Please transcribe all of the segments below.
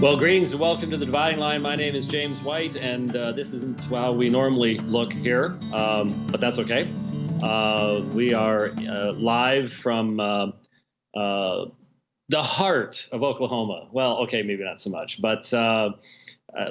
Well, greetings and welcome to the Dividing Line. My name is James White, and this isn't how we normally look here, but that's okay. We are live from the heart of Oklahoma. Well, okay, maybe not so much, but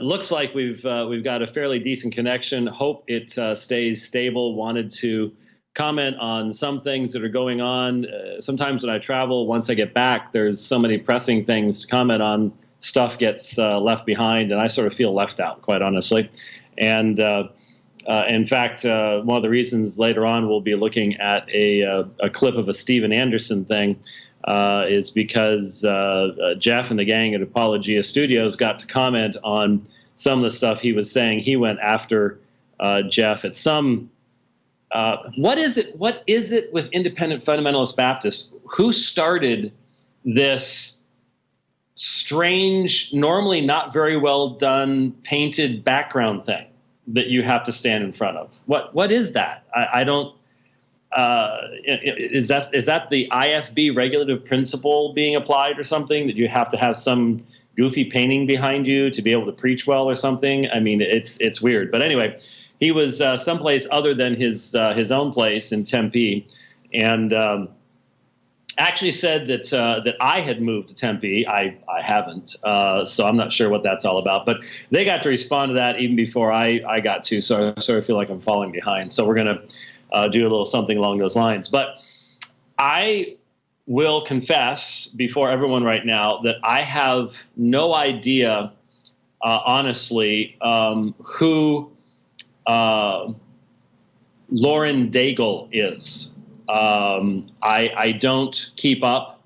looks like we've got a fairly decent connection. Hope it stays stable. Wanted to comment on some things that are going on. Sometimes when I travel, once I get back, there's so many pressing things to comment on. Stuff gets left behind, and I sort of feel left out, quite honestly. And in fact, one of the reasons later on we'll be looking at a clip of a Steven Anderson thing is because Jeff and the gang at Apologia Studios got to comment on some of the stuff he was saying. He went after Jeff at some. What is it? What is it with independent fundamentalist Baptists? Who started this strange, normally not very well done, painted background thing that you have to stand in front of? What is that? I don't. Is that the IFB regulative principle being applied or something, that you have to have some goofy painting behind you to be able to preach well or something? I mean, it's weird. But anyway, he was someplace other than his own place in Tempe, and actually said that I had moved to Tempe. I haven't, so I'm not sure what that's all about. But they got to respond to that even before I got to, so I sort of feel like I'm falling behind. So we're going to do a little something along those lines. But I will confess before everyone right now that I have no idea, honestly, who Lauren Daigle is. I don't keep up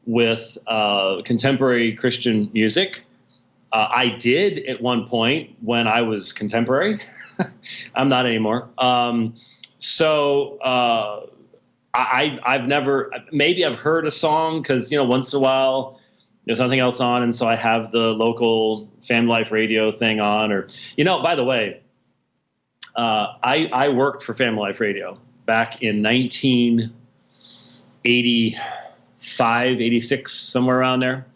with contemporary Christian music. I did at one point when I was contemporary. I'm not anymore. So I've never, maybe I've heard a song because, once in a while there's something else on. And so I have the local Family Life radio thing on, or, by the way, I worked for Family Life Radio back in 1985, 86, somewhere around there.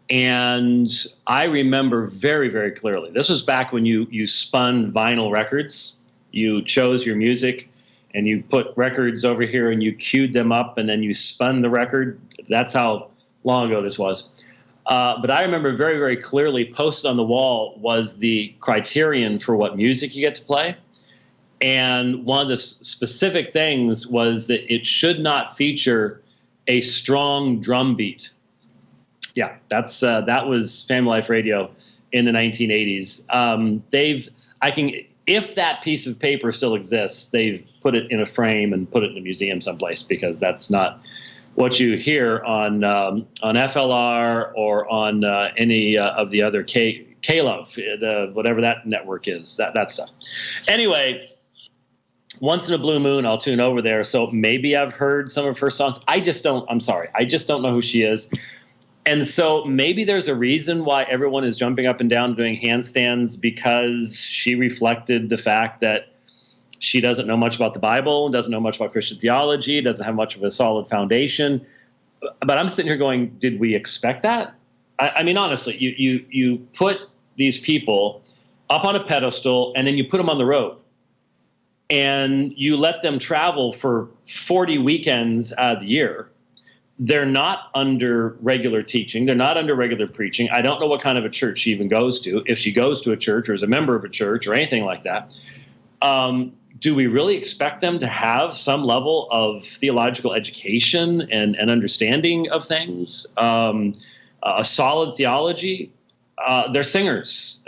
And I remember very, very clearly, this was back when you spun vinyl records. You chose your music and you put records over here and you queued them up and then you spun the record. That's how long ago this was. But I remember very, very clearly posted on the wall was the criterion for what music you get to play. And one of the specific things was that it should not feature a strong drum beat. Yeah, that was Family Life Radio in the 1980s. If that piece of paper still exists, they've put it in a frame and put it in a museum someplace, because that's not what you hear on FLR or on any of the other K-Love, whatever that network is, that stuff. Anyway, once in a blue moon, I'll tune over there. So maybe I've heard some of her songs. I just don't know who she is. And so maybe there's a reason why everyone is jumping up and down doing handstands, because she reflected the fact that she doesn't know much about the Bible, doesn't know much about Christian theology, doesn't have much of a solid foundation. But I'm sitting here going, did we expect that? I mean, honestly, you put these people up on a pedestal and then you put them on the road. And you let them travel for 40 weekends out of the year. They're not under regular teaching. They're not under regular preaching. I don't know what kind of a church she even goes to, if she goes to a church or is a member of a church or anything like that. Do we really expect them to have some level of theological education and understanding of things? A solid theology? They're singers.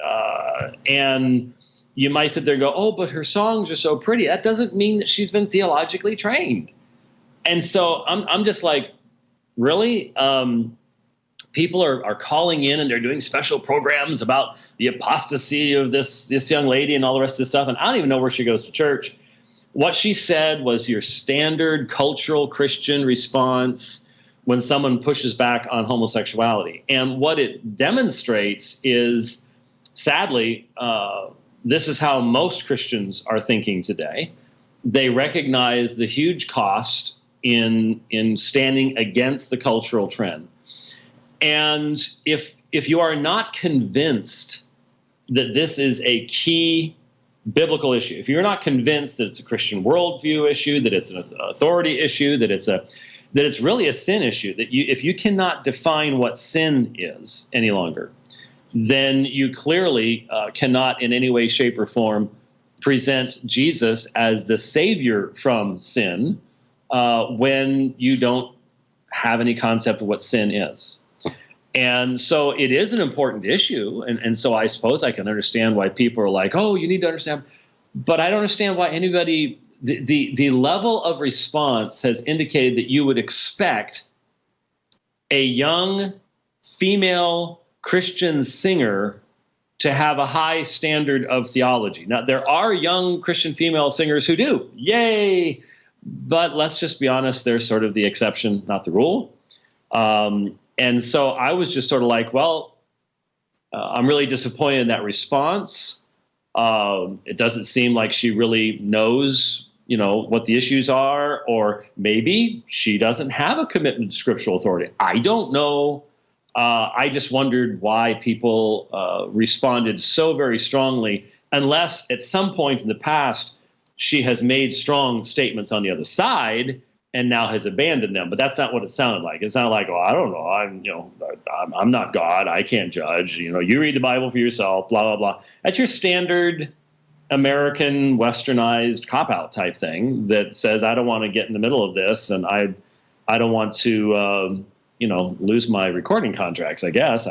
And you might sit there and go, oh, but her songs are so pretty. That doesn't mean that she's been theologically trained. And so I'm just like, really? People are calling in and they're doing special programs about the apostasy of this young lady and all the rest of this stuff. And I don't even know where she goes to church. What she said was your standard cultural Christian response when someone pushes back on homosexuality. And what it demonstrates is, sadly, this is how most Christians are thinking today. They recognize the huge cost in standing against the cultural trend. And if if you are not convinced that this is a key biblical issue, if you're not convinced that it's a Christian worldview issue, that it's an authority issue, that it's really a sin issue, that if you cannot define what sin is any longer, then you clearly cannot in any way, shape, or form present Jesus as the savior from sin when you don't have any concept of what sin is. And so it is an important issue. And so I suppose I can understand why people are like, oh, you need to understand. But I don't understand why anybody, the level of response has indicated that you would expect a young female Christian singer to have a high standard of theology. Now, there are young Christian female singers who do. Yay! But let's just be honest, they're sort of the exception, not the rule. And so I was just sort of like, well, I'm really disappointed in that response. It doesn't seem like she really knows, what the issues are, or maybe she doesn't have a commitment to scriptural authority. I don't know. I just wondered why people responded so very strongly, unless at some point in the past she has made strong statements on the other side and now has abandoned them. But that's not what it sounded like. It sounded like, well, I don't know. I'm not God. I can't judge. You read the Bible for yourself, blah, blah, blah. That's your standard American westernized cop-out type thing that says, I don't want to get in the middle of this, and I don't want to, lose my recording contracts, I guess.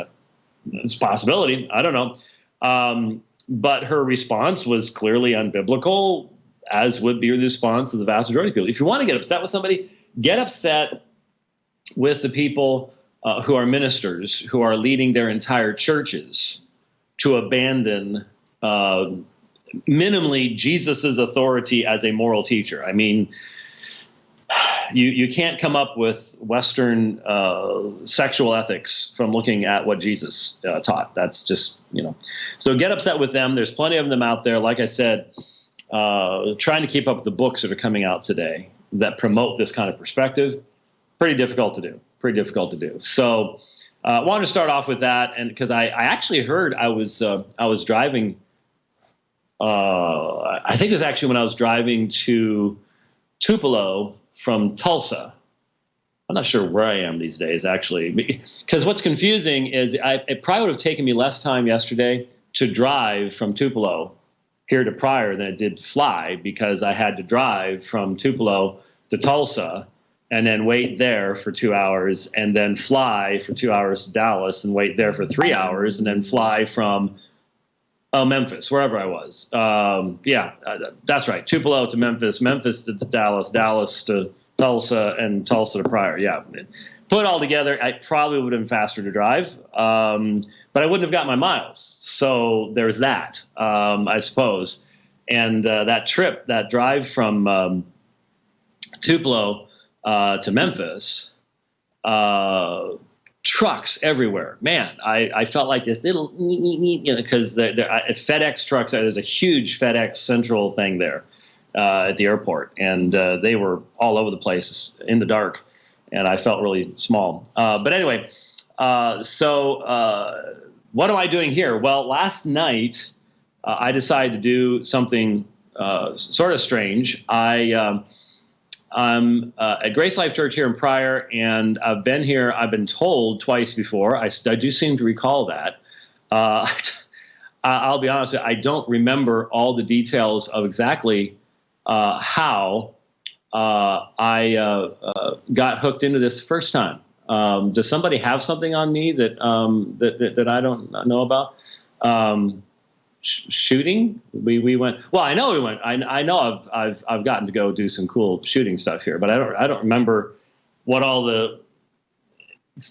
It's a possibility. I don't know. But her response was clearly unbiblical, as would be the response of the vast majority of people. If you want to get upset with somebody, get upset with the people who are ministers, who are leading their entire churches to abandon minimally Jesus's authority as a moral teacher. I mean, you can't come up with Western sexual ethics from looking at what Jesus taught. That's just, So get upset with them. There's plenty of them out there. Like I said, trying to keep up with the books that are coming out today that promote this kind of perspective, pretty difficult to do. So I wanted to start off with that, and because I actually heard I was driving. I think it was actually when I was driving to Tupelo from Tulsa. I'm not sure where I am these days, actually, because what's confusing is it probably would have taken me less time yesterday to drive from Tupelo here to Pryor than it did fly, because I had to drive from Tupelo to Tulsa and then wait there for 2 hours and then fly for 2 hours to Dallas and wait there for 3 hours and then fly from Memphis, wherever I was. That's right. Tupelo to Memphis, Memphis to Dallas, Dallas to Tulsa, and Tulsa to Pryor. Yeah. Put it all together, I probably would have been faster to drive, but I wouldn't have got my miles. So there's that, I suppose. And that drive from Tupelo to Memphis, trucks everywhere. Man, I felt like this little, because FedEx trucks, there's a huge FedEx Central thing there at the airport, and they were all over the place in the dark. And I felt really small. But anyway, so what am I doing here? Well, last night I decided to do something sort of strange. I'm at Grace Life Church here in Pryor, and I've been here, I've been told twice before. I do seem to recall that. I'll be honest with you, I don't remember all the details of exactly how I got hooked into this first time. Does somebody have something on me that I don't know about? Shooting? We went. Well, I know we went. I know I've gotten to go do some cool shooting stuff here, but I don't remember what all the.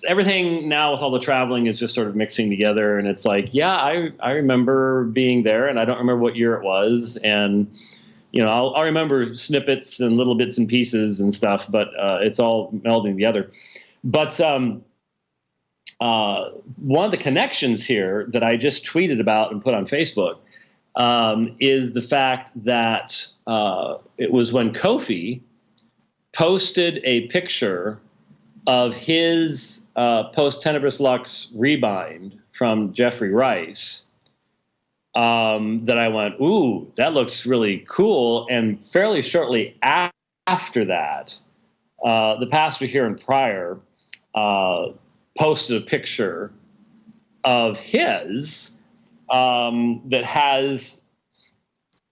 Everything now with all the traveling is just sort of mixing together, and it's like, yeah, I remember being there, and I don't remember what year it was, and. I'll remember snippets and little bits and pieces and stuff, but it's all melding together. But one of the connections here that I just tweeted about and put on Facebook is the fact that it was when Kofi posted a picture of his Post Tenebris Lux rebind from Jeffrey Rice, that I went, ooh, that looks really cool. And fairly shortly after that, the pastor here in Pryor posted a picture of his that has,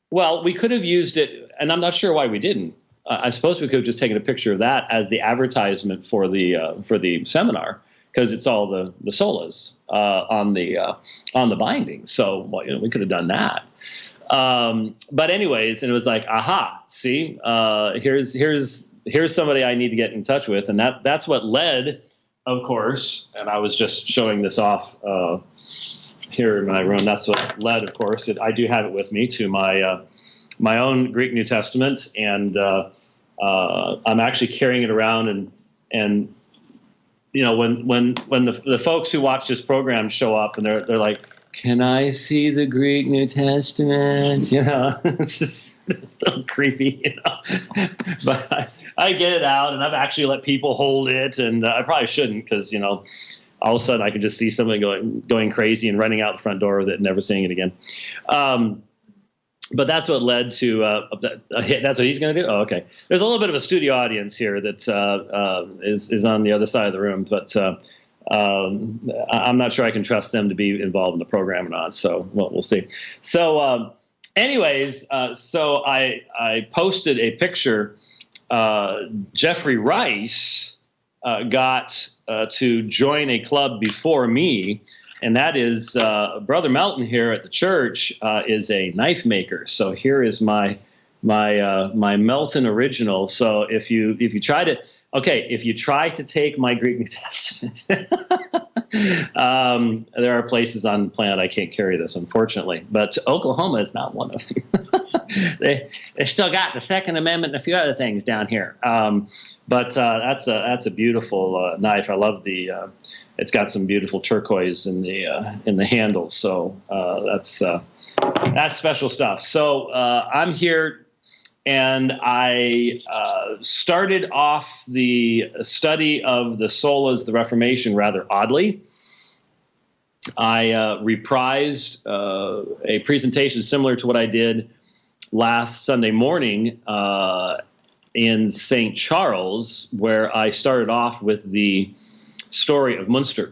well, we could have used it, and I'm not sure why we didn't. I suppose we could have just taken a picture of that as the advertisement for the seminar, because it's all the solas on the binding. So we could have done that. But anyways, and it was like, aha, see, here's somebody I need to get in touch with, and that's what led, of course. And I was just showing this off here in my room. That's what led, of course. I do have it with me, to my own Greek New Testament, and I'm actually carrying it around. And when the folks who watch this program show up and they're like, "Can I see the Greek New Testament?" It's just a little creepy, But I get it out, and I've actually let people hold it, and I probably shouldn't, because all of a sudden I could just see somebody going crazy and running out the front door with it and never seeing it again. But that's what led to that's what he's going to do. Oh, okay. There's a little bit of a studio audience here that is on the other side of the room, but I'm not sure I can trust them to be involved in the program or not. So we'll see. So anyways, so I posted a picture. Jeffrey Rice got to join a club before me. And that is Brother Melton here at the church is a knife maker. So here is my Melton original. So if you try to take my Greek New Testament, there are places on the planet I can't carry this, unfortunately. But Oklahoma is not one of them. They still got the Second Amendment and a few other things down here. But that's a beautiful knife. I love it's got some beautiful turquoise in the handles, so that's special stuff. So I'm here, and I started off the study of the solas, the Reformation, rather oddly. I reprised a presentation similar to what I did last Sunday morning in St. Charles, where I started off with the story of Munster.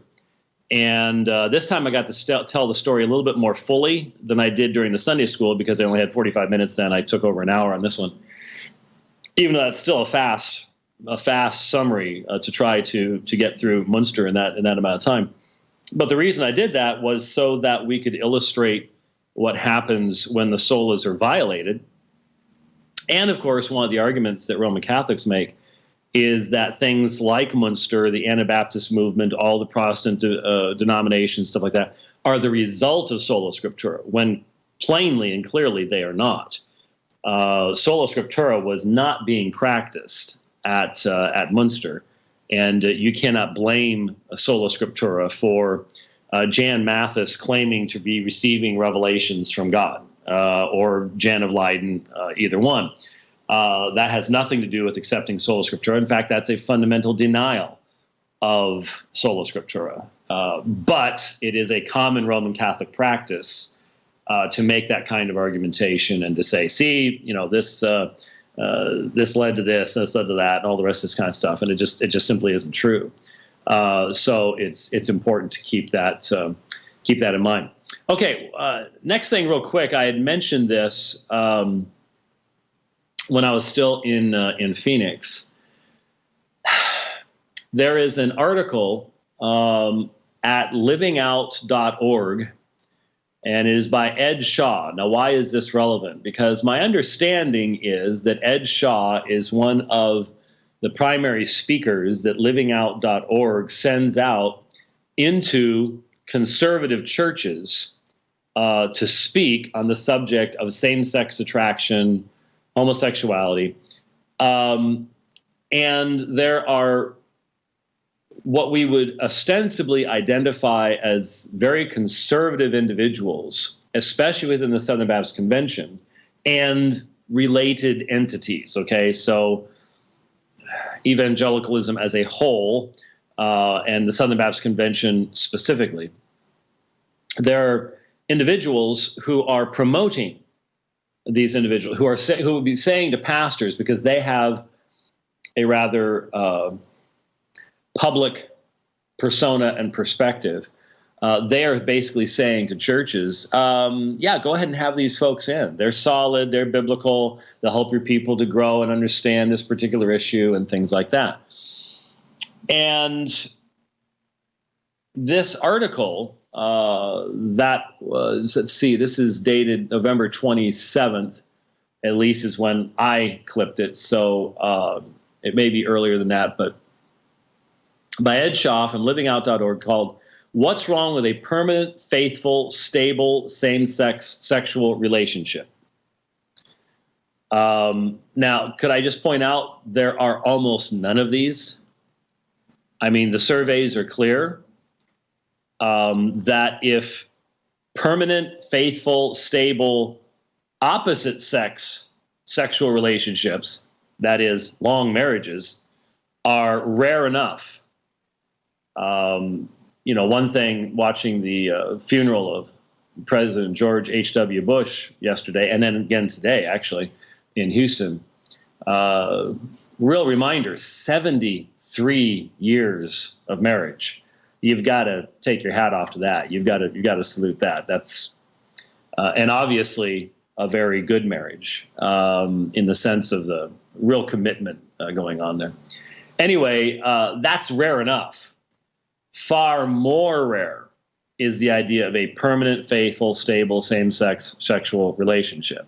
And this time I got to tell the story a little bit more fully than I did during the Sunday school, because I only had 45 minutes then. I took over an hour on this one, even though that's still a fast summary to try to get through Munster in that amount of time. But the reason I did that was so that we could illustrate what happens when the solas are violated. And of course, one of the arguments that Roman Catholics make is that things like Munster, the Anabaptist movement, all the Protestant denominations, stuff like that, are the result of sola scriptura, when plainly and clearly they are not. Sola scriptura was not being practiced at Munster, and you cannot blame sola scriptura for Jan Mathis claiming to be receiving revelations from God, or Jan of Leiden, either one. That has nothing to do with accepting sola scriptura. In fact, that's a fundamental denial of sola scriptura. But it is a common Roman Catholic practice to make that kind of argumentation and to say, see, this led to this, this led to that, and all the rest of this kind of stuff. And it just simply isn't true. So it's important to keep that in mind. Okay, next thing real quick, I had mentioned this when I was still in Phoenix. There is an article at livingout.org, and it is by Ed Shaw. Now, why is this relevant? Because my understanding is that Ed Shaw is one of the primary speakers that livingout.org sends out into conservative churches to speak on the subject of same-sex attraction, homosexuality. And there are what we would ostensibly identify as very conservative individuals, especially within the Southern Baptist Convention, and related entities. Okay, so evangelicalism as a whole, and the Southern Baptist Convention specifically. There are individuals who are promoting these individuals, who will be saying to pastors, because they have a rather public persona and perspective, they are basically saying to churches, yeah, go ahead and have these folks in. They're solid, they're biblical, they'll help your people to grow and understand this particular issue and things like that. And this article that was, let's see, this is dated November 27th, at least is when I clipped it. So it may be earlier than that, but by Ed Schaff and livingout.org, called "What's Wrong with a Permanent, Faithful, Stable, Same-Sex Sexual Relationship?" Now, could I just point out, there are almost none of these. I mean, the surveys are clear that if permanent, faithful, stable, opposite sex sexual relationships, that is, long marriages, are rare enough. One thing, watching the funeral of President George H.W. Bush yesterday, and then again today, actually, in Houston, real reminder, 73 years of marriage. You've got to take your hat off to that. You've got to salute that. That's and obviously a very good marriage in the sense of the real commitment going on there. Anyway, that's rare enough. Far more rare is the idea of a permanent, faithful, stable, same-sex sexual relationship.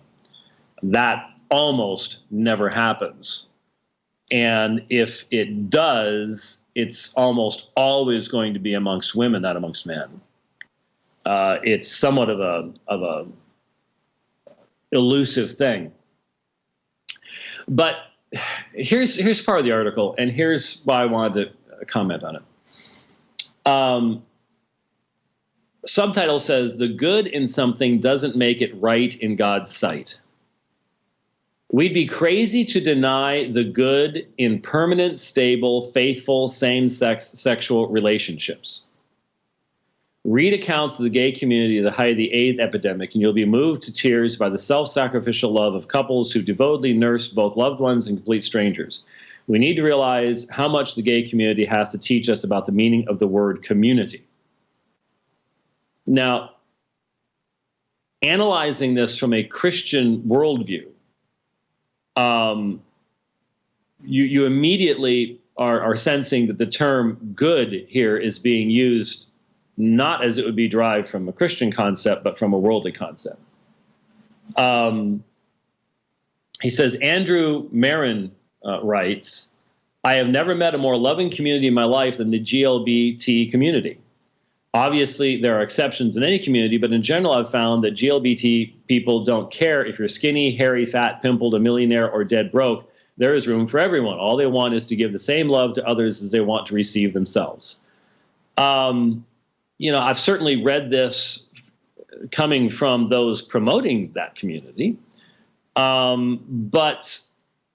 That almost never happens. And if it does, it's almost always going to be amongst women, not amongst men. It's somewhat of a elusive thing. But here's part of the article, and here's why I wanted to comment on it. Subtitle says, "The good in something doesn't make it right in God's sight." We'd be crazy to deny the good in permanent, stable, faithful, same-sex sexual relationships. Read accounts of the gay community at the height of the AIDS epidemic, and you'll be moved to tears by the self-sacrificial love of couples who devotedly nursed both loved ones and complete strangers. We need to realize how much the gay community has to teach us about the meaning of the word community. Now, analyzing this from a Christian worldview, you immediately are sensing that the term good here is being used not as it would be derived from a Christian concept, but from a worldly concept. He says, Andrew Marin writes, "I have never met a more loving community in my life than the GLBT community. Obviously, there are exceptions in any community, but in general, I've found that GLBT people don't care if you're skinny, hairy, fat, pimpled, a millionaire, or dead broke. There is room for everyone. All they want is to give the same love to others as they want to receive themselves." I've certainly read this coming from those promoting that community, but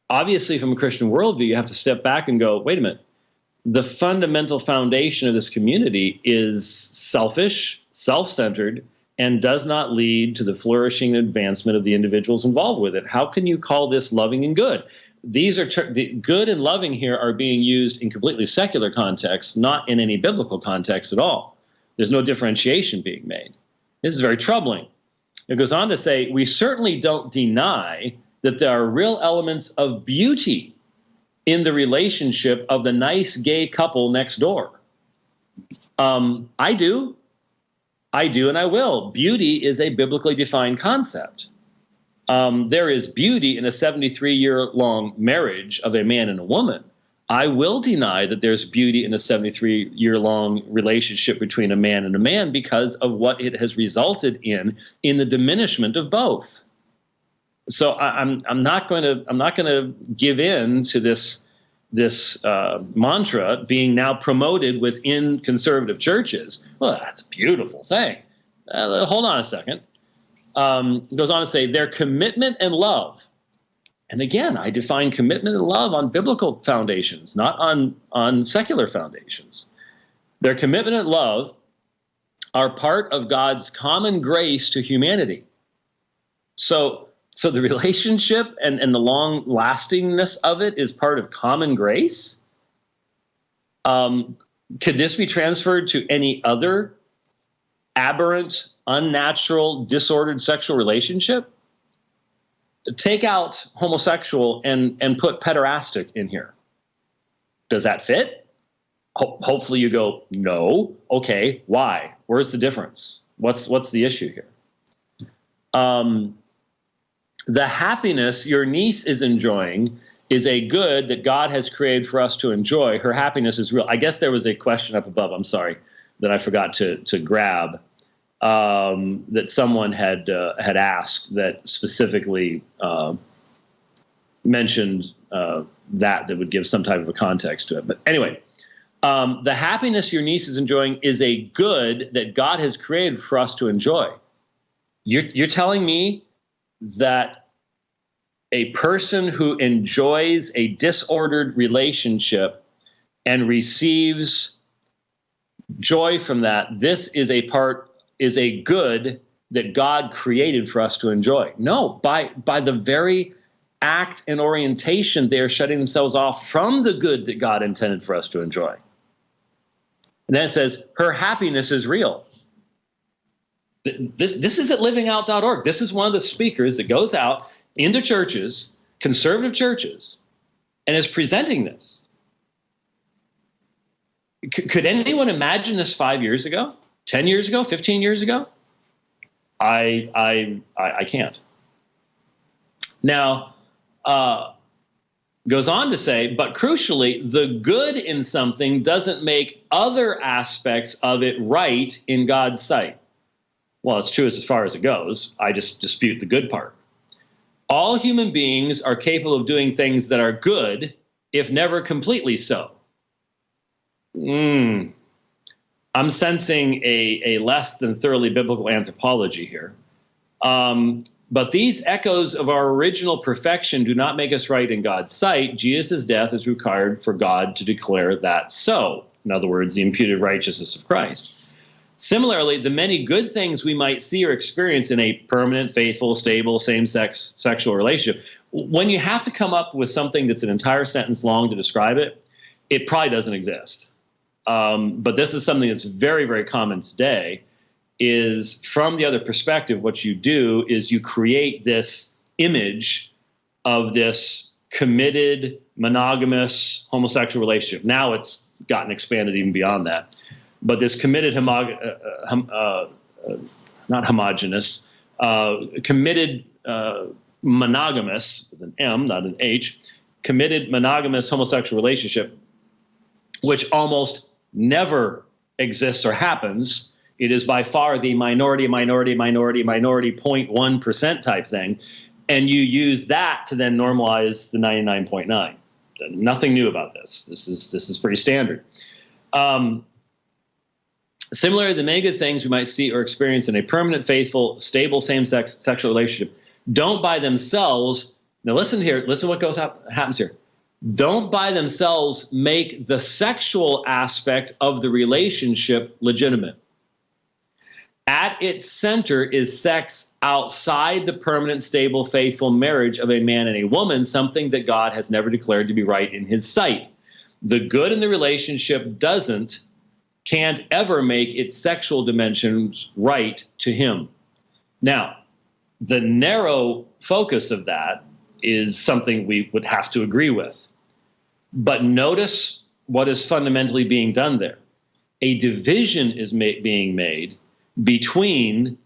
obviously from a Christian worldview, you have to step back and go, wait a minute. The fundamental foundation of this community is selfish, self-centered, and does not lead to the flourishing and advancement of the individuals involved with it. How can you call this loving and good? These are good and loving here are being used in completely secular context, not in any biblical context at all. There's no differentiation being made. This is very troubling. It goes on to say, we certainly don't deny that there are real elements of beauty in the relationship of the nice gay couple next door. I do, and I will. Beauty is a biblically defined concept. There is beauty in a 73-year-long marriage of a man and a woman. I will deny that there's beauty in a 73-year-long relationship between a man and a man because of what it has resulted in the diminishment of both. So I'm not going to give in to this mantra being now promoted within conservative churches. Well, that's a beautiful thing. Hold on a second. It goes on to say, their commitment and love And again, I define commitment and love on biblical foundations, not on secular foundations. Their commitment and love are part of God's common grace to humanity. So the relationship and the long lastingness of it is part of common grace. Could this be transferred to any other aberrant, unnatural, disordered sexual relationship? Take out homosexual and put pederastic in here. Does that fit? Hopefully you go, no. Okay, why? Where's the difference? What's the issue here? The happiness your niece is enjoying is a good that God has created for us to enjoy. Her happiness is real. I guess there was a question up above, I'm sorry, that I forgot to grab, that someone had asked that specifically mentioned that would give some type of a context to it. But anyway, the happiness your niece is enjoying is a good that God has created for us to enjoy. You're telling me that a person who enjoys a disordered relationship and receives joy from that, this is a good that God created for us to enjoy? No, by the very act and orientation, they are shutting themselves off from the good that God intended for us to enjoy. And then it says, her happiness is real. This is at livingout.org. This is one of the speakers that goes out into churches, conservative churches, and is presenting this. Could anyone imagine this 5 years ago, 10 years ago, 15 years ago? I can't. Now, goes on to say, but crucially, the good in something doesn't make other aspects of it right in God's sight. Well, it's true as far as it goes. I just dispute the good part. All human beings are capable of doing things that are good, if never completely so. I'm sensing a less than thoroughly biblical anthropology here. But these echoes of our original perfection do not make us right in God's sight. Jesus' death is required for God to declare that so. In other words, the imputed righteousness of Christ. Similarly, the many good things we might see or experience in a permanent, faithful, stable, same-sex sexual relationship, when you have to come up with something that's an entire sentence long to describe it, it probably doesn't exist. But this is something that's very, very common today, is from the other perspective, what you do is you create this image of this committed, monogamous, homosexual relationship. Now it's gotten expanded even beyond that. But this committed, not homogenous, committed monogamous, with an M, not an H, committed monogamous homosexual relationship, which almost never exists or happens. It is by far the minority 0.1% type thing. And you use that to then normalize the 99.9. Nothing new about this. This is pretty standard. Similarly, the many good things we might see or experience in a permanent, faithful, stable, same-sex sexual relationship don't by themselves. Now listen here. Listen what happens here. Don't by themselves make the sexual aspect of the relationship legitimate. At its center is sex outside the permanent, stable, faithful marriage of a man and a woman, something that God has never declared to be right in his sight. The good in the relationship can't ever make its sexual dimensions right to him. Now, the narrow focus of that is something we would have to agree with. But notice what is fundamentally being done there. A division is being made between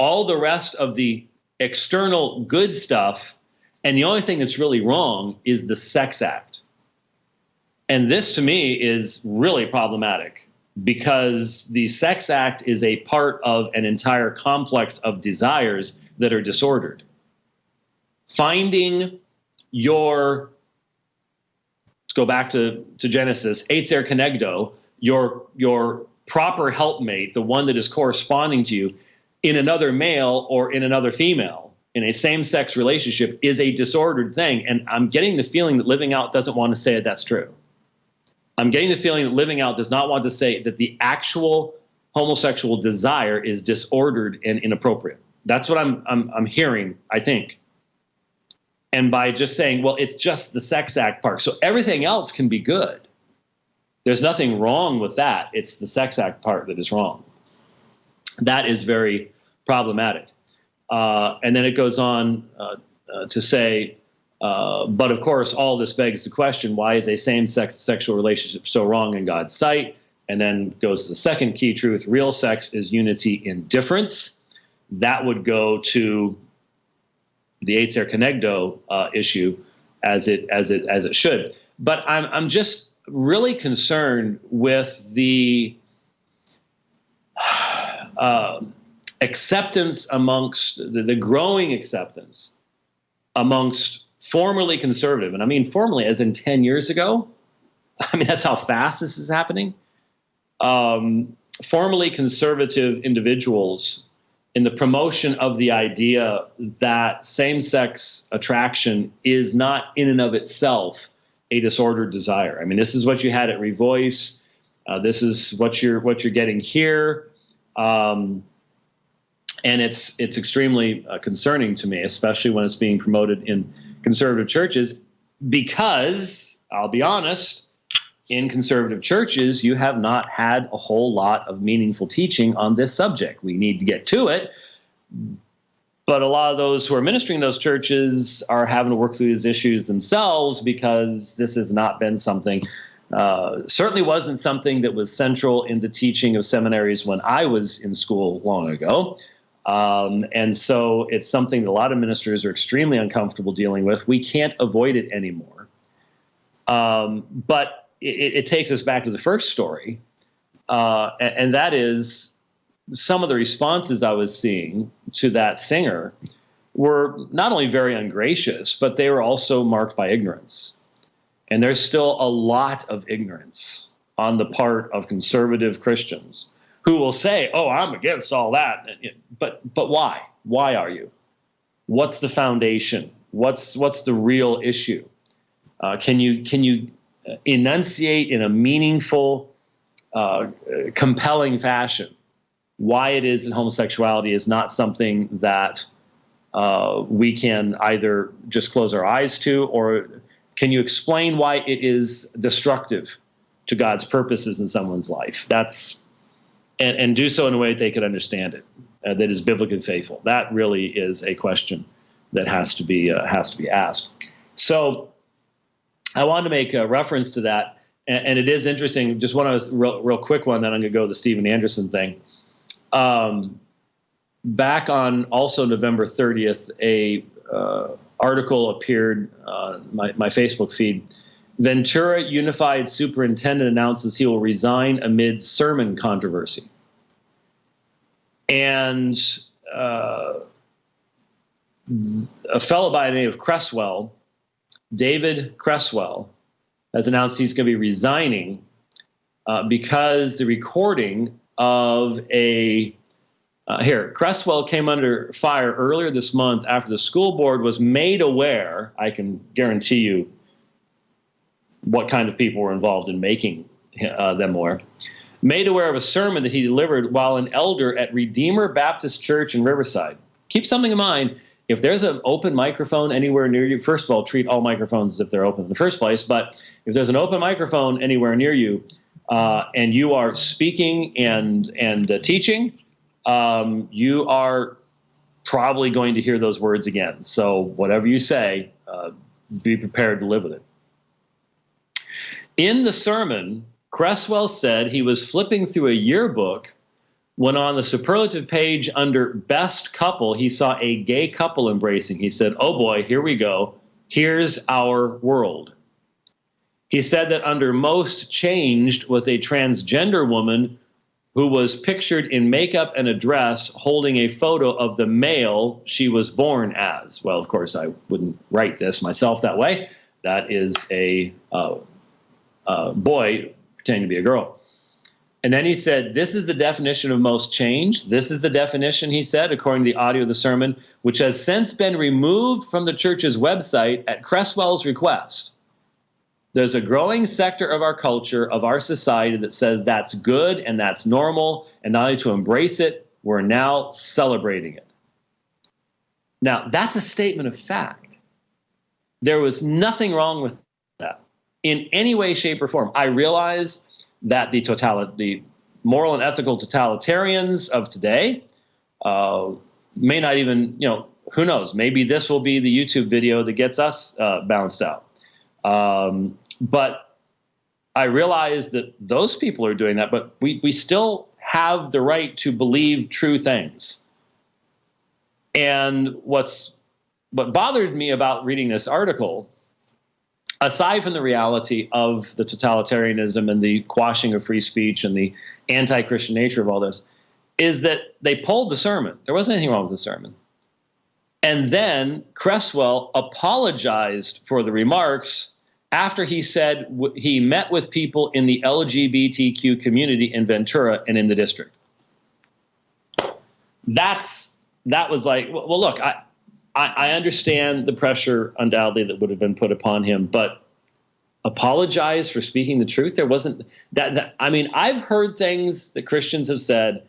all the rest of the external good stuff, and the only thing that's really wrong is the sex act. And this, to me, is really problematic because the sex act is a part of an entire complex of desires that are disordered. Finding let's go back to Genesis, Eitzer Kenegdo, your proper helpmate, the one that is corresponding to you, in another male or in another female, in a same-sex relationship is a disordered thing. And I'm getting the feeling that Living Out doesn't want to say that that's true. I'm getting the feeling that Living Out does not want to say that the actual homosexual desire is disordered and inappropriate. That's what I'm hearing, I think. And by just saying, well, it's just the sex act part, so everything else can be good. There's nothing wrong with that. It's the sex act part that is wrong. That is very problematic. And then it goes on to say, but of course, all this begs the question, why is a same-sex sexual relationship so wrong in God's sight? And then goes to the second key truth, real sex is unity in difference. That would go to the Eitzer Kenegdo issue as it should. But I'm just really concerned with the acceptance amongst the growing acceptance amongst formerly conservative, and I mean formerly as in 10 years ago. I mean, that's how fast this is happening. Formerly conservative individuals in the promotion of the idea that same-sex attraction is not in and of itself a disordered desire. I mean, this is what you had at Revoice. This is what you're getting here. And it's extremely concerning to me, especially when it's being promoted in conservative churches, because I'll be honest, in conservative churches, you have not had a whole lot of meaningful teaching on this subject. We need to get to it, but a lot of those who are ministering in those churches are having to work through these issues themselves, because this has not been something, certainly wasn't something that was central in the teaching of seminaries when I was in school long ago. And so it's something that a lot of ministers are extremely uncomfortable dealing with. We can't avoid it anymore. But it takes us back to the first story, and that is some of the responses I was seeing to that singer were not only very ungracious, but they were also marked by ignorance. And there's still a lot of ignorance on the part of conservative Christians who will say, oh, I'm against all that. But why? Why are you? What's the foundation? What's the real issue? Can you enunciate in a meaningful, compelling fashion why it is that homosexuality is not something that we can either just close our eyes to, or can you explain why it is destructive to God's purposes in someone's life? And do so in a way that they could understand it, that is biblically faithful. That really is a question that has to be asked. So I wanted to make a reference to that, and it is interesting. Just one real quick one, then I'm going to go to the Stephen Anderson thing. Back on also November 30th, a article appeared on my Facebook feed. Ventura Unified Superintendent announces he will resign amid sermon controversy. And a fellow by the name of Cresswell, David Cresswell, has announced he's going to be resigning because the recording of Cresswell came under fire earlier this month after the school board was made aware. I can guarantee you what kind of people were involved in making them aware. Made aware of a sermon that he delivered while an elder at Redeemer Baptist Church in Riverside. Keep something in mind. If there's an open microphone anywhere near you, first of all, treat all microphones as if they're open in the first place. But if there's an open microphone anywhere near you and you are speaking and teaching, you are probably going to hear those words again. So whatever you say, be prepared to live with it. In the sermon, Cresswell said he was flipping through a yearbook when on the superlative page under best couple, he saw a gay couple embracing. He said, oh boy, here we go. Here's our world. He said that under most changed was a transgender woman who was pictured in makeup and a dress holding a photo of the male she was born as. Well, of course, I wouldn't write this myself that way. That is a boy pretending to be a girl. And then he said, this is the definition of most change. This is the definition, he said, according to the audio of the sermon, which has since been removed from the church's website at Cresswell's request. There's a growing sector of our culture, of our society, that says that's good and that's normal, and not only to embrace it, we're now celebrating it. Now, that's a statement of fact. There was nothing wrong with that in any way, shape, or form. I realize that the moral and ethical totalitarians of today may not even, who knows, maybe this will be the YouTube video that gets us bounced out. But I realize that those people are doing that, but we still have the right to believe true things. And what bothered me about reading this article, aside from the reality of the totalitarianism and the quashing of free speech and the anti-Christian nature of all this, is that they pulled the sermon. There wasn't anything wrong with the sermon. And then Cresswell apologized for the remarks after he said he met with people in the LGBTQ community in Ventura and in the district. That was like, well, look, I understand the pressure undoubtedly that would have been put upon him, but apologize for speaking the truth? There wasn't that. I mean, I've heard things that Christians have said.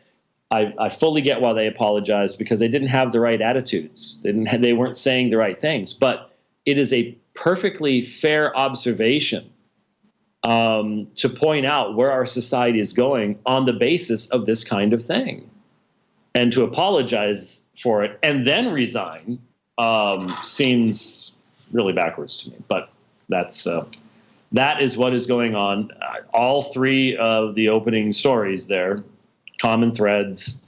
I fully get why they apologized, because they didn't have the right attitudes. They weren't saying the right things. But it is a perfectly fair observation to point out where our society is going on the basis of this kind of thing. And to apologize for it and then resign seems really backwards to me. But that is what is going on. All three of the opening stories there, common threads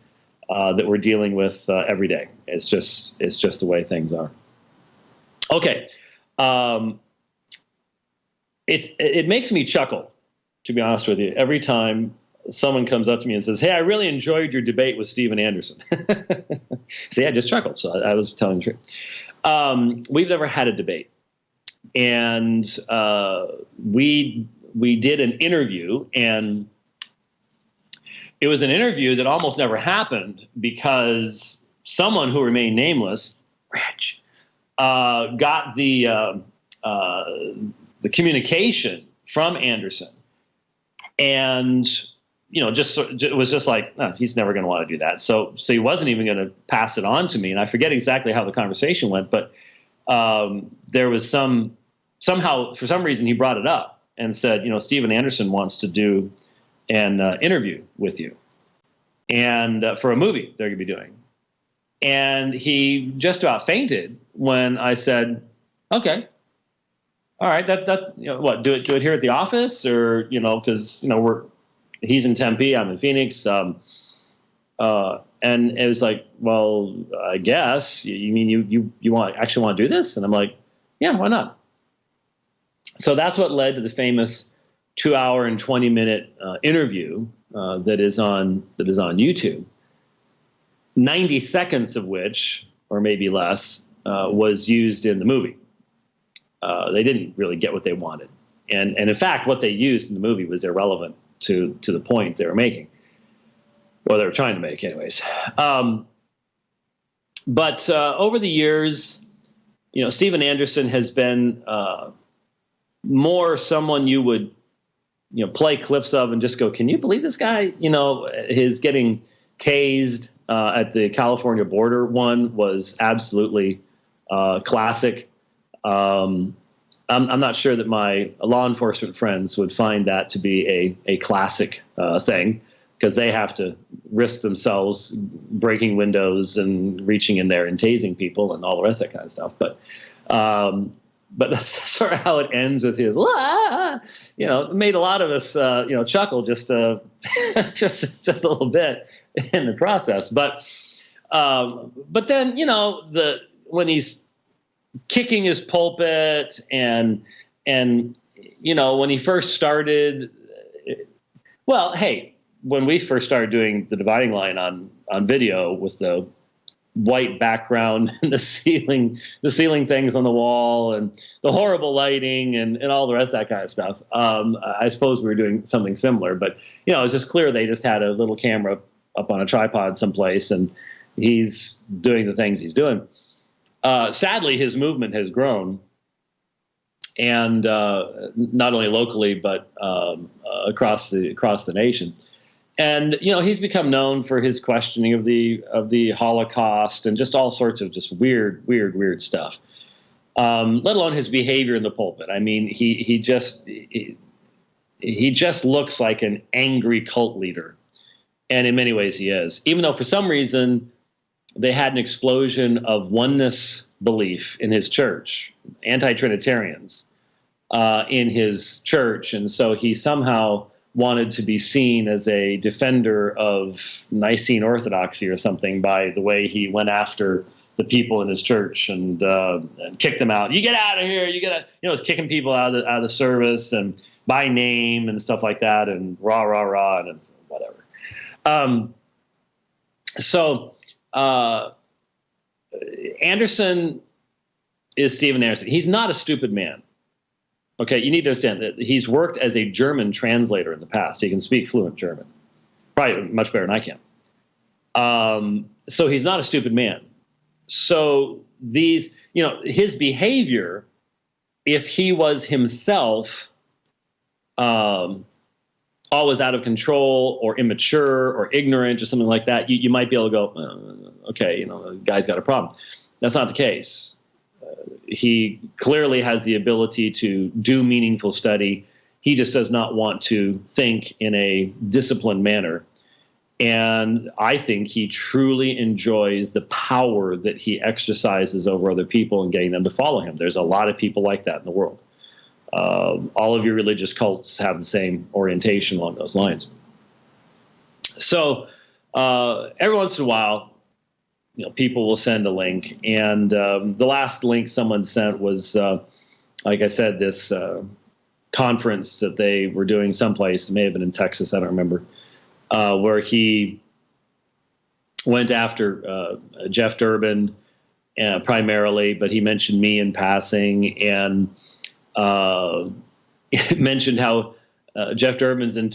that we're dealing with every day. It's just the way things are. Okay. It makes me chuckle, to be honest with you, every time someone comes up to me and says, "Hey, I really enjoyed your debate with Steven Anderson." See, I just chuckled, so I was telling the truth. We've never had a debate, and we did an interview, and it was an interview that almost never happened because someone who remained nameless, Rich, got the communication from Anderson, and it was just like, oh, he's never going to want to do that. So he wasn't even going to pass it on to me. And I forget exactly how the conversation went, but there was somehow for some reason he brought it up and said, Steven Anderson wants to do an interview with you, and for a movie they're going to be doing. And he just about fainted when I said, "Okay, all right, what, do it here at the office, or because he's in Tempe, I'm in Phoenix, and it was like, well, I guess you mean you actually want to do this?" And I'm like, "Yeah, why not?" So that's what led to the famous 2-hour and 20-minute interview that is on YouTube. 90 seconds of which, or maybe less, was used in the movie. They didn't really get what they wanted, and in fact, what they used in the movie was irrelevant to the points they were making, or they were trying to make, anyways. But over the years, Steven Anderson has been more someone you would play clips of and just go, "Can you believe this guy?" His getting tased at the California border one was absolutely classic. I'm not sure that my law enforcement friends would find that to be a classic thing, because they have to risk themselves breaking windows and reaching in there and tasing people and all the rest of that kind of stuff. But that's sort of how it ends with his, made a lot of us, chuckle just a little bit in the process. But then, when he's kicking his pulpit and when he first started, when we first started doing the dividing line on video with the white background and the ceiling things on the wall and the horrible lighting and all the rest of that kind of stuff. I suppose we were doing something similar, but it was just clear they just had a little camera up on a tripod someplace, and he's doing the things he's doing. Sadly, his movement has grown, and not only locally but across the nation. And he's become known for his questioning of the Holocaust and just all sorts of just weird stuff. Let alone his behavior in the pulpit. I mean, he just looks like an angry cult leader, and in many ways he is. Even though for some reason they had an explosion of oneness belief in his church, anti-Trinitarians in his church, and so he somehow wanted to be seen as a defender of Nicene orthodoxy or something by the way he went after the people in his church and kicked them out. You get out of here! You gotta, was kicking people out of the service and by name and stuff like that, and rah and whatever. Anderson is Stephen Anderson. He's not a stupid man. Okay, you need to understand that he's worked as a German translator in the past. He can speak fluent German, probably much better than I can. So he's not a stupid man. So his behavior, if he was himself always out of control or immature or ignorant or something like that, you might be able to go, okay, the guy's got a problem. That's not the case. He clearly has the ability to do meaningful study. He just does not want to think in a disciplined manner. And I think he truly enjoys the power that he exercises over other people and getting them to follow him. There's a lot of people like that in the world. All of your religious cults have the same orientation along those lines. So every once in a while, people will send a link, and the last link someone sent was, like I said, this conference that they were doing someplace. It may have been in Texas, I don't remember, where he went after Jeff Durbin primarily, but he mentioned me in passing, and mentioned how Jeff Durbin's in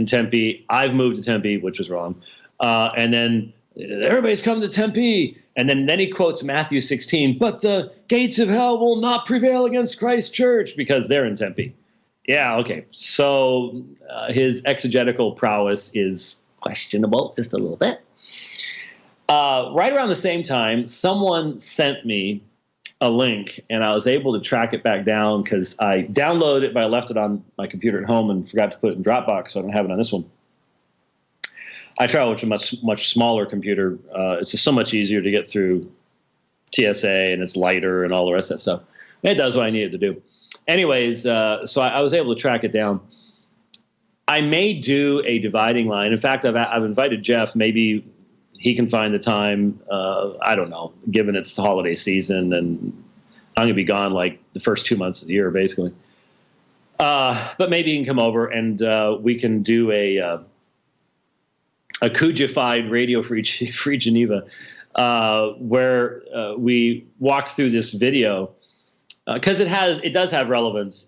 Tempe. I've moved to Tempe, which was wrong, and then everybody's come to Tempe. And then he quotes Matthew 16, but the gates of hell will not prevail against Christ's church, because they're in Tempe. Yeah, okay. So his exegetical prowess is questionable just a little bit. Right around the same time, someone sent me a link, and I was able to track it back down because I downloaded it, but I left it on my computer at home and forgot to put it in Dropbox, so I don't have it on this one. I travel with a much smaller computer. It's just so much easier to get through TSA, and it's lighter and all the rest of that stuff. It does what I need it to do. Anyways, so I was able to track it down. I may do a dividing line. In fact, I've invited Jeff. Maybe he can find the time. I don't know, given it's the holiday season, and I'm going to be gone like the first 2 months of the year, basically. But maybe he can come over and we can do a Cujified Radio Free Geneva, where we walk through this video, because it does have relevance.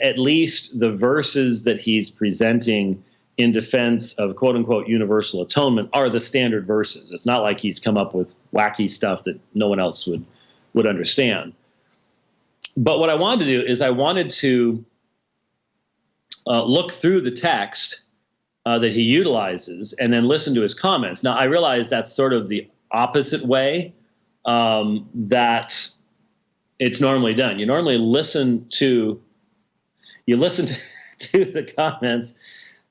At least the verses that he's presenting in defense of quote unquote universal atonement are the standard verses. It's not like he's come up with wacky stuff that no one else would understand. But what I wanted to do is I wanted to look through the text that he utilizes and then listen to his comments. Now, I realize that's sort of the opposite way that it's normally done. You normally listen to the comments.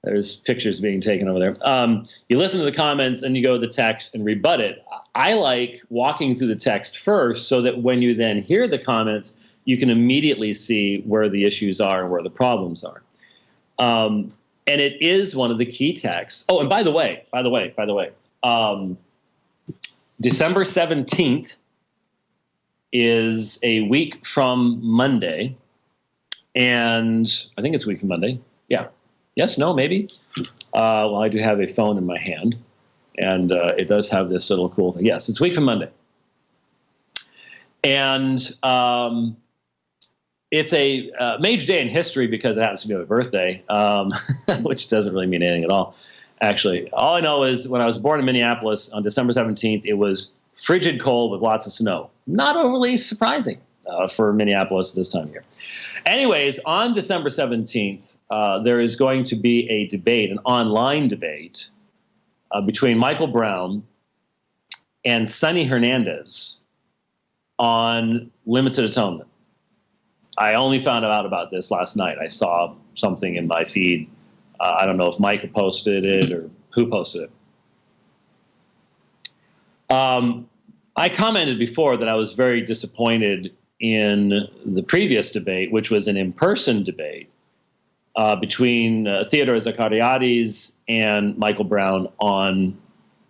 There's pictures being taken over there. You listen to the comments and you go to the text and rebut it. I like walking through the text first so that when you then hear the comments, you can immediately see where the issues are and where the problems are. And it is one of the key texts. Oh, and by the way, December 17th is a week from Monday. And I think it's a week from Monday. Yeah. Yes, no, maybe. Well, I do have a phone in my hand. And it does have this little cool thing. Yes, it's a week from Monday. And it's a major day in history because it happens to be my birthday, which doesn't really mean anything at all. Actually, all I know is when I was born in Minneapolis on December 17th, it was frigid cold with lots of snow. Not overly surprising for Minneapolis this time of year. Anyways, on December 17th, there is going to be a debate, an online debate between Michael Brown and Sonny Hernandez on limited atonement. I only found out about this last night. I saw something in my feed. I don't know if Micah posted it or who posted it. I commented before that I was very disappointed in the previous debate, which was an in-person debate between Theodore Zachariades and Michael Brown on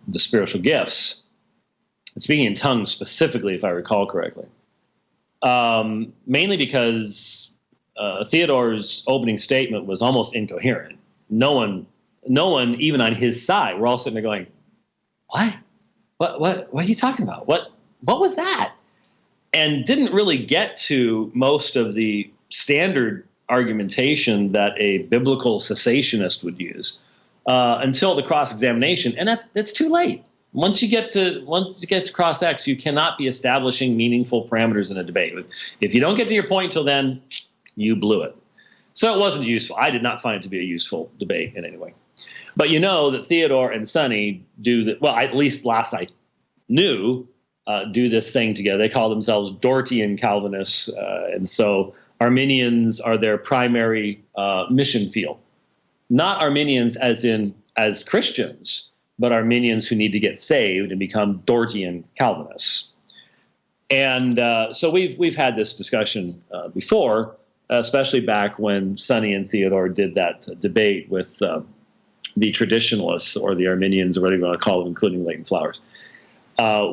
the spiritual gifts. Speaking in tongues specifically, if I recall correctly. Mainly because Theodore's opening statement was almost incoherent. No one, even on his side, we're all sitting there going, "What? What are you talking about? What was that?" And didn't really get to most of the standard argumentation that a biblical cessationist would use until the cross-examination, and that's too late. Once you get to cross X, you cannot be establishing meaningful parameters in a debate. If you don't get to your point until then, you blew it. So it wasn't useful. I did not find it to be a useful debate in any way. But you know that Theodore and Sonny do that. Well, at least last I knew, do this thing together. They call themselves Dortian Calvinists, and so Arminians are their primary mission field. Not Arminians as Christians, but Arminians who need to get saved and become Dortian Calvinists. And so we've had this discussion before, especially back when Sonny and Theodore did that debate with the traditionalists or the Arminians or whatever you want to call them, including Leighton Flowers,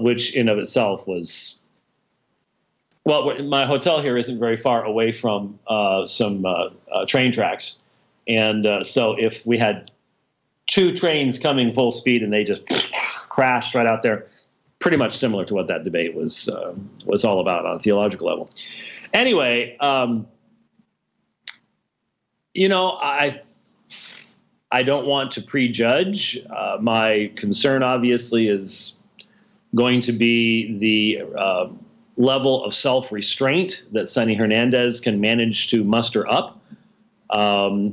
which in of itself was, well, my hotel here isn't very far away from some train tracks. And so if we had two trains coming full speed and they just crashed right out there, pretty much similar to what that debate was all about on a theological level. Anyway, I don't want to prejudge. My concern, obviously, is going to be the level of self-restraint that Sonny Hernandez can manage to muster up,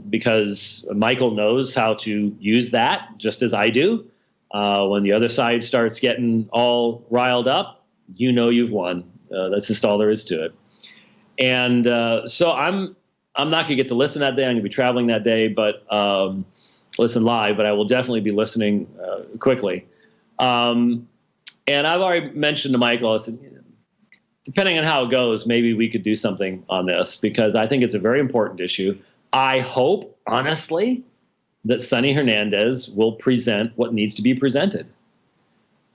because Michael knows how to use that, just as I do. When the other side starts getting all riled up, you've won. That's just all there is to it. And so I'm not going to get to listen that day. I'm going to be traveling that day, but listen live. But I will definitely be listening quickly. And I've already mentioned to Michael, I said, depending on how it goes, maybe we could do something on this, because I think it's a very important issue. I hope, honestly, that Sonny Hernandez will present what needs to be presented.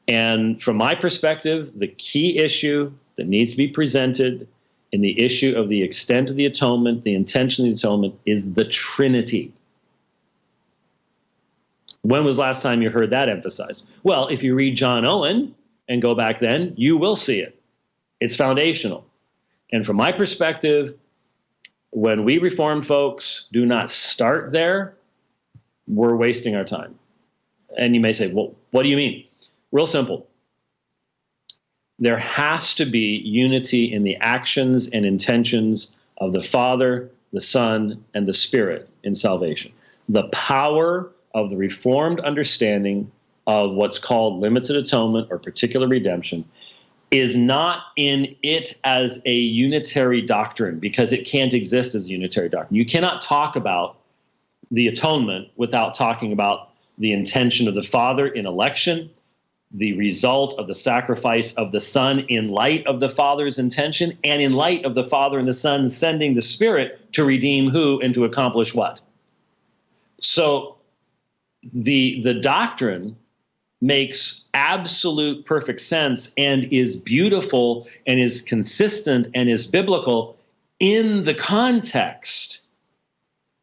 And from my perspective, the key issue that needs to be presented in the issue of the extent of the atonement, the intention of the atonement, is the Trinity. When was the last time you heard that emphasized? Well, if you read John Owen and go back then, you will see it. It's foundational. And from my perspective, when we Reformed folks do not start there, we're wasting our time. And you may say, well, what do you mean? Real simple. There has to be unity in the actions and intentions of the Father, the Son, and the Spirit in salvation. The power of the Reformed understanding of what's called limited atonement or particular redemption is not in it as a unitary doctrine, because it can't exist as a unitary doctrine. You cannot talk about the atonement without talking about the intention of the Father in election, the result of the sacrifice of the Son in light of the Father's intention, and in light of the Father and the Son sending the Spirit to redeem who and to accomplish what. So the doctrine makes absolute perfect sense and is beautiful and is consistent and is biblical in the context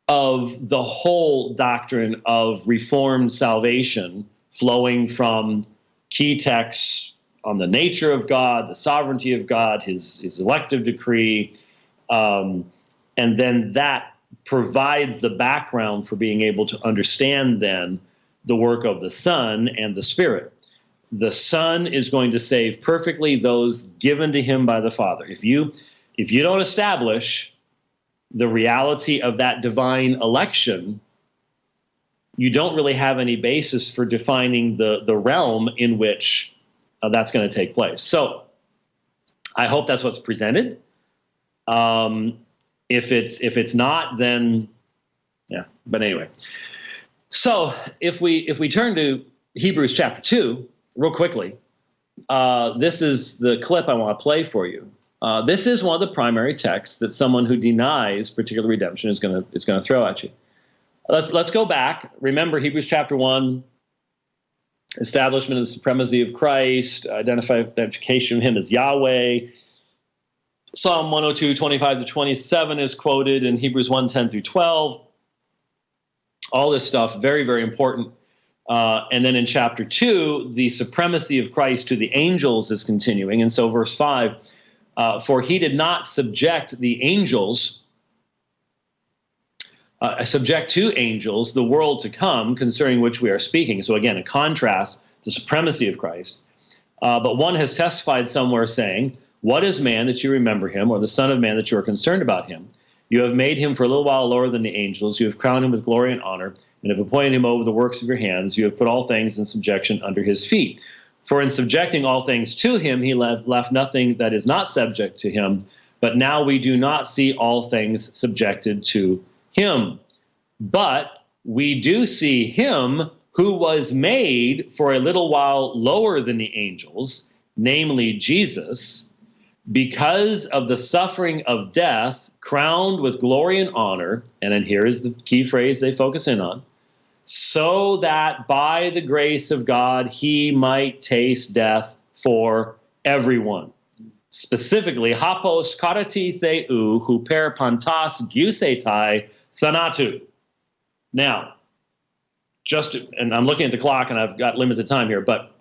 of the whole doctrine of Reformed salvation flowing from key texts on the nature of God, the sovereignty of God, his elective decree, and then that provides the background for being able to understand then the work of the Son and the Spirit. The Son is going to save perfectly those given to him by the Father. If you don't establish the reality of that divine election, you don't really have any basis for defining the realm in which that's going to take place. So I hope that's what's presented. If it's not, then yeah. But anyway, so if we turn to Hebrews chapter 2 real quickly, this is the clip I want to play for you. This is one of the primary texts that someone who denies particular redemption is going to throw at you. Let's go back. Remember Hebrews chapter 1, establishment of the supremacy of Christ, identification of him as Yahweh. Psalm 102, 25 to 27 is quoted in Hebrews 1, 10 through 12. All this stuff, very, very important. And then in chapter 2, the supremacy of Christ to the angels is continuing. And so verse 5, for he did not subject the angels, subject to angels the world to come, concerning which we are speaking. So again, a contrast, the supremacy of Christ. But one has testified somewhere saying, what is man that you remember him, or the son of man that you are concerned about him? You have made him for a little while lower than the angels. You have crowned him with glory and honor, and have appointed him over the works of your hands. You have put all things in subjection under his feet. For in subjecting all things to him, he left nothing that is not subject to him. But now we do not see all things subjected to him. But we do see him who was made for a little while lower than the angels, namely Jesus, because of the suffering of death, crowned with glory and honor. And then here is the key phrase they focus in on. So that by the grace of God, he might taste death for everyone. Specifically, hapos karati theou huper pantas giusetai thanatu. Now, and I'm looking at the clock and I've got limited time here, but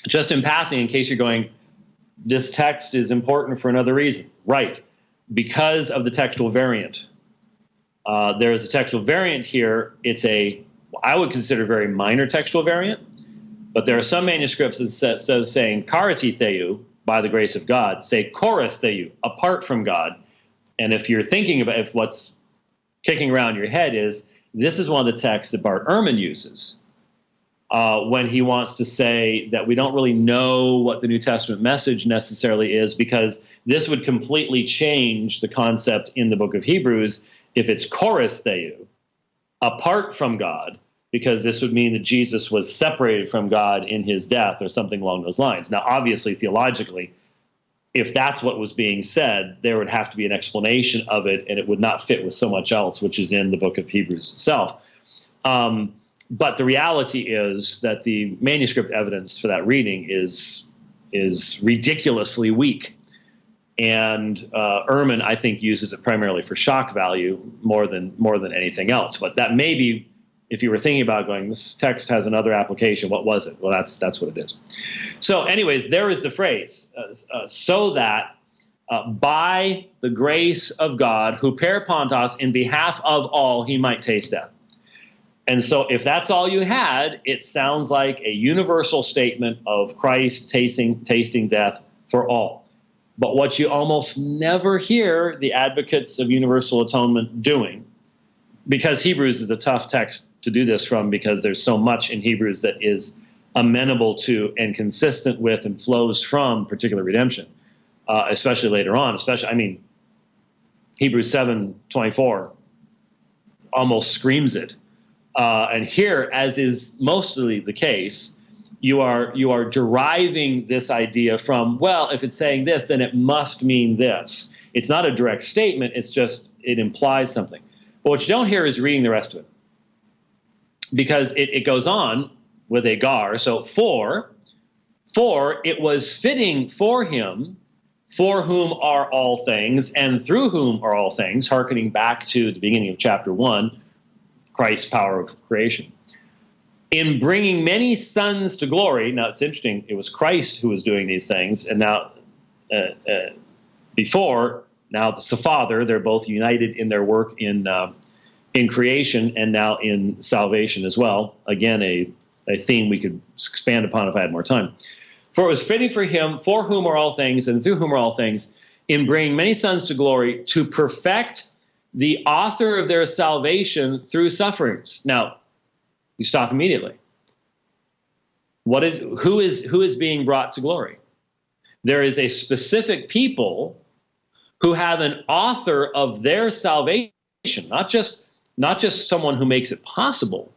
just in passing, in case you're going, this text is important for another reason. Right, because of the textual variant. There is a textual variant here. It's I would consider very minor textual variant, but there are some manuscripts that instead of saying karati theou, by the grace of God, say chorus theou, apart from God. And if you're thinking about if what's kicking around your head is, this is one of the texts that Bart Ehrman uses when he wants to say that we don't really know what the New Testament message necessarily is, because this would completely change the concept in the book of Hebrews if it's chorus theou, apart from God, because this would mean that Jesus was separated from God in his death or something along those lines. Now, obviously, theologically, if that's what was being said, there would have to be an explanation of it, and it would not fit with so much else, which is in the book of Hebrews itself. But the reality is that the manuscript evidence for that reading is ridiculously weak. And Ehrman, I think, uses it primarily for shock value more than anything else. But that may be, if you were thinking about going, this text has another application, what was it? Well, that's what it is. So anyways, there is the phrase, so that by the grace of God, who per pantos, in behalf of all, he might taste death. And so if that's all you had, it sounds like a universal statement of Christ tasting death for all. But what you almost never hear the advocates of universal atonement doing, because Hebrews is a tough text to do this from, because there's so much in Hebrews that is amenable to and consistent with and flows from particular redemption, especially later on. Hebrews 7:24 almost screams it. And here, as is mostly the case, you are deriving this idea from, well, if it's saying this, then it must mean this. It's not a direct statement. It's just, it implies something. But what you don't hear is reading the rest of it, because it goes on with a gar. So for it was fitting for him, for whom are all things, and through whom are all things, hearkening back to the beginning of chapter 1, Christ's power of creation. in bringing many sons to glory. Now, it's interesting. It was Christ who was doing these things. And now, now it's the Father. They're both united in their work in creation and now in salvation as well. Again, a theme we could expand upon if I had more time. For it was fitting for him, for whom are all things and through whom are all things, in bringing many sons to glory, to perfect the author of their salvation through sufferings. Now, you stop immediately. Who is being brought to glory? There is a specific people who have an author of their salvation, not just someone who makes it possible.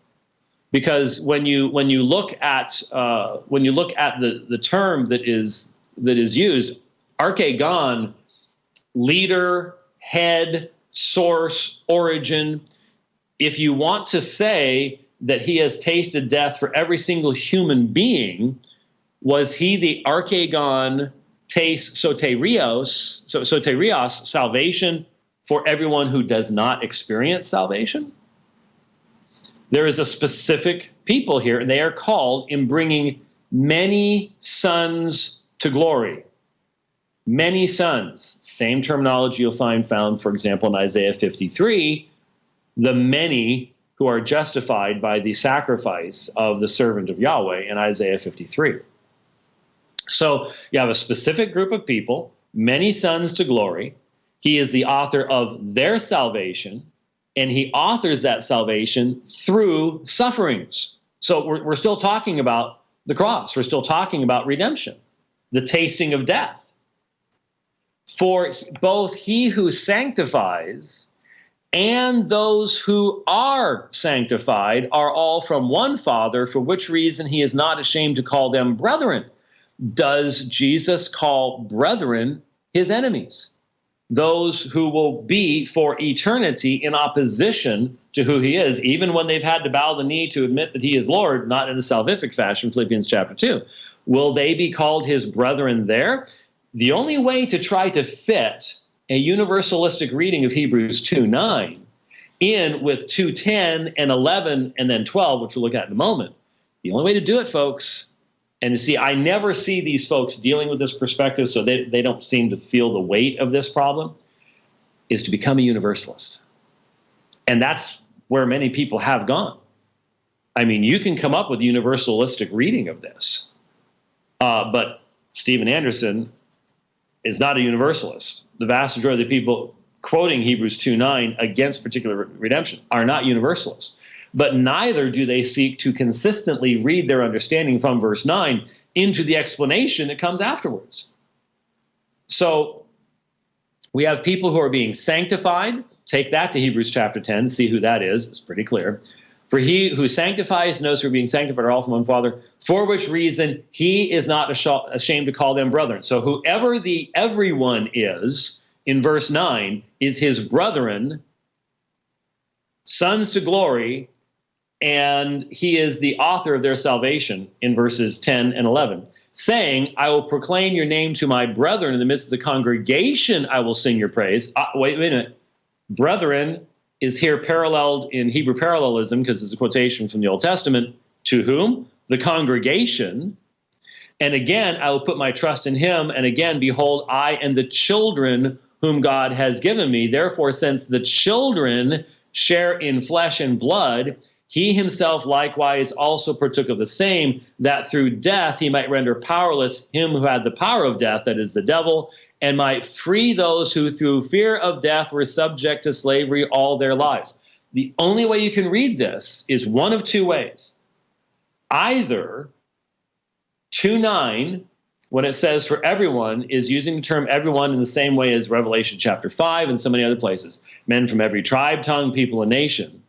Because when you look at the term that is used, archegon, leader, head, source, origin. If you want to say that he has tasted death for every single human being, was he the archegon soterios, salvation for everyone who does not experience salvation? There is a specific people here, and they are called in bringing many sons to glory. Many sons. Same terminology you'll find found, for example, in Isaiah 53, the many who are justified by the sacrifice of the servant of Yahweh in Isaiah 53. So you have a specific group of people, many sons to glory. He is the author of their salvation, and he authors that salvation through sufferings. So we're still talking about the cross. We're still talking about redemption, the tasting of death. For both he who sanctifies and those who are sanctified are all from one Father, for which reason he is not ashamed to call them brethren. Does Jesus call brethren his enemies? Those who will be for eternity in opposition to who he is, even when they've had to bow the knee to admit that he is Lord, not in a salvific fashion, Philippians chapter 2. Will they be called his brethren there? The only way to try to fit a universalistic reading of Hebrews 2:9 in with 2:10 and 11 and then 12, which we'll look at in a moment, the only way to do it, folks, and see, I never see these folks dealing with this perspective, so they don't seem to feel the weight of this problem, is to become a universalist. And that's where many people have gone. I mean, you can come up with a universalistic reading of this, but Stephen Anderson is not a universalist. The vast majority of the people quoting Hebrews 2:9 against particular redemption are not universalists. But neither do they seek to consistently read their understanding from verse 9 into the explanation that comes afterwards. So we have people who are being sanctified. Take that to Hebrews chapter 10, see who that is. It's pretty clear. For he who sanctifies knows who are being sanctified are all from one Father, for which reason he is not ashamed to call them brethren. So whoever the everyone is in verse 9 is his brethren, sons to glory, and he is the author of their salvation in verses 10 and 11, saying, I will proclaim your name to my brethren in the midst of the congregation. I will sing your praise. Wait a minute. Brethren is here paralleled in Hebrew parallelism because it's a quotation from the Old Testament. To whom? The congregation. And again, I will put my trust in him. And again, behold, I and the children whom God has given me. Therefore, since the children share in flesh and blood, he himself likewise also partook of the same, that through death he might render powerless him who had the power of death, that is the devil, and might free those who through fear of death were subject to slavery all their lives. The only way you can read this is one of two ways. Either 2:9, when it says for everyone, is using the term everyone in the same way as Revelation chapter 5 and so many other places, men from every tribe, tongue, people, and nation.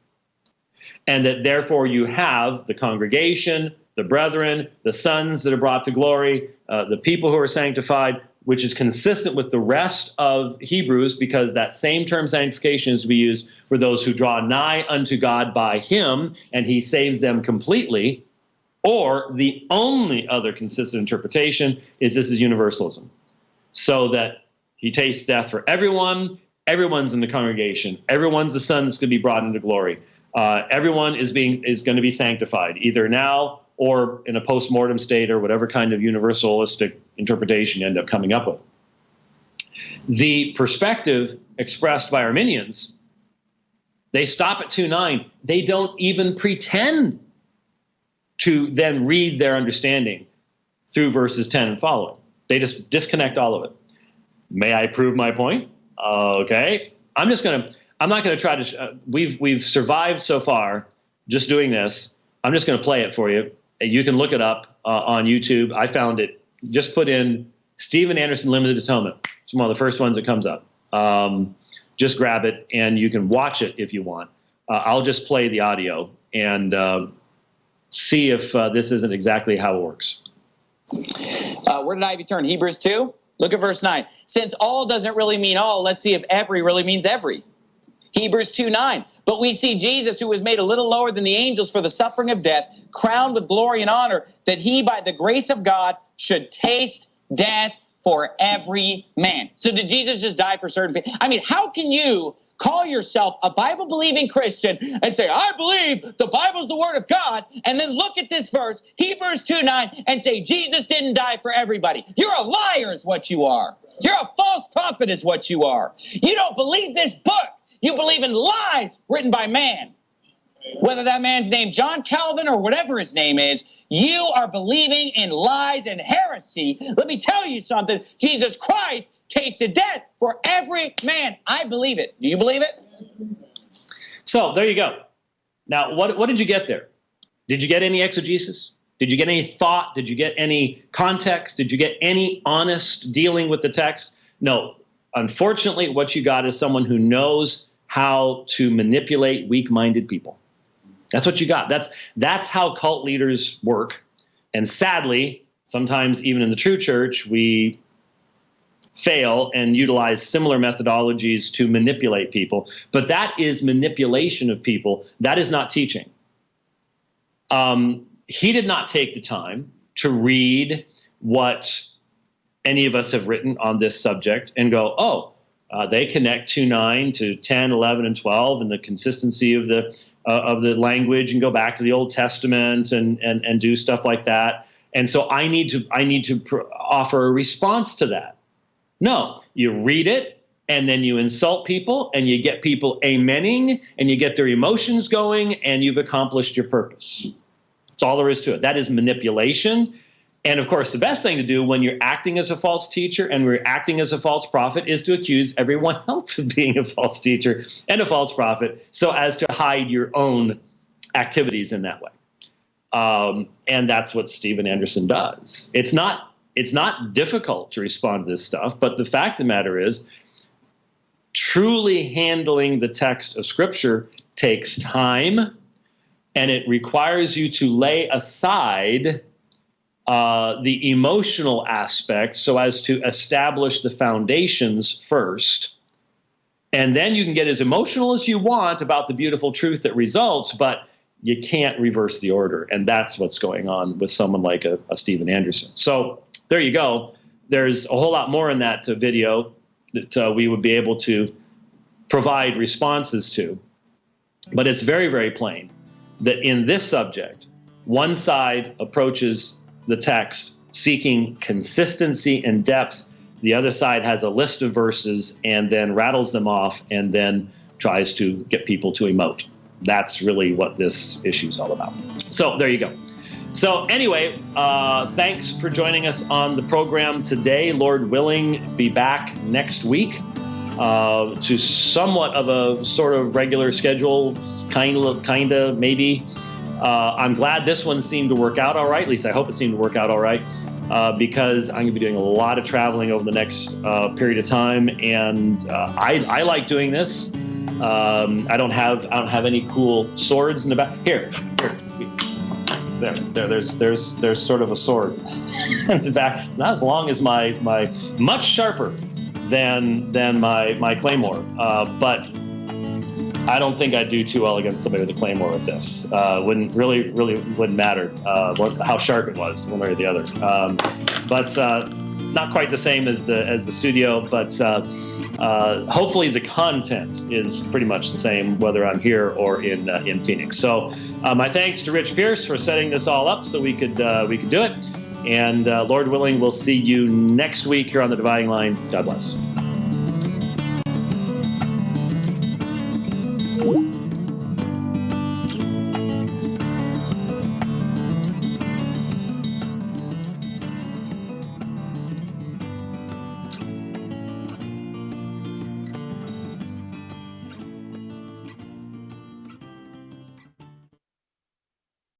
And that therefore you have the congregation, the brethren, the sons that are brought to glory, the people who are sanctified, which is consistent with the rest of Hebrews, because that same term sanctification is to be used for those who draw nigh unto God by him, and he saves them completely. Or the only other consistent interpretation is this is universalism, so that he tastes death for everyone, everyone's in the congregation, everyone's the son that's going to be brought into glory. Everyone is going to be sanctified, either now or in a post-mortem state or whatever kind of universalistic interpretation you end up coming up with. The perspective expressed by Arminians, they stop at 2:9. They don't even pretend to then read their understanding through verses 10 and following. They just disconnect all of it. May I prove my point? Okay. I'm not going to try to, we've survived so far just doing this. I'm just going to play it for you. You can look it up on YouTube. I found it. Just put in Steven Anderson Limited Atonement. It's one of the first ones that comes up. Just grab it and you can watch it if you want. I'll just play the audio and see if this isn't exactly how it works. Where did Ivy turn? Hebrews 2? Look at verse 9. Since all doesn't really mean all, let's see if every really means every. Hebrews 2:9. But we see Jesus, who was made a little lower than the angels for the suffering of death, crowned with glory and honor, that he, by the grace of God, should taste death for every man. So did Jesus just die for certain people? I mean, how can you call yourself a Bible-believing Christian and say, I believe the Bible's the Word of God, and then look at this verse, Hebrews 2:9, and say Jesus didn't die for everybody? You're a liar is what you are. You're a false prophet is what you are. You don't believe this book. You believe in lies written by man. Whether that man's named John Calvin or whatever his name is, you are believing in lies and heresy. Let me tell you something. Jesus Christ tasted death for every man. I believe it. Do you believe it? So there you go. Now, what did you get there? Did you get any exegesis? Did you get any thought? Did you get any context? Did you get any honest dealing with the text? No. Unfortunately, what you got is someone who knows how to manipulate weak-minded people. That's what you got. That's how cult leaders work. And sadly, sometimes even in the true church, we fail and utilize similar methodologies to manipulate people. But that is manipulation of people. That is not teaching. He did not take the time to read what any of us have written on this subject and go, they connect 2:9 to 10, 11, and 12 and the consistency of the language, and go back to the Old Testament and do stuff like that. And so I need to offer a response to that. No, you read it and then you insult people and you get people amening and you get their emotions going and you've accomplished your purpose. That's all there is to it. That is manipulation. And of course, the best thing to do when you're acting as a false teacher and we're acting as a false prophet is to accuse everyone else of being a false teacher and a false prophet so as to hide your own activities in that way. And that's what Steven Anderson does. It's not difficult to respond to this stuff, but the fact of the matter is truly handling the text of Scripture takes time, and it requires you to lay aside the emotional aspect so as to establish the foundations first. And then you can get as emotional as you want about the beautiful truth that results, but you can't reverse the order. And that's what's going on with someone like a Steven Anderson. So there you go. There's a whole lot more in that video that we would be able to provide responses to. But it's very, very plain that in this subject, one side approaches the text seeking consistency and depth. The other side has a list of verses and then rattles them off and then tries to get people to emote. That's really what this issue is all about. So there you go. So anyway, thanks for joining us on the program today. Lord willing, be back next week to somewhat of a sort of regular schedule, kind of, maybe. I'm glad this one seemed to work out all right. At least I hope it seemed to work out all right, because I'm going to be doing a lot of traveling over the next period of time, and I like doing this. I don't have any cool swords in the back. Here. There's sort of a sword in the back. It's not as long as my much sharper than my claymore, but I don't think I'd do too well against somebody with a claymore with this. Wouldn't matter how sharp it was, one way or the other. But not quite the same as the studio. But hopefully the content is pretty much the same whether I'm here or in Phoenix. So my thanks to Rich Pierce for setting this all up so we could do it. And Lord willing, we'll see you next week here on the Dividing Line. God bless.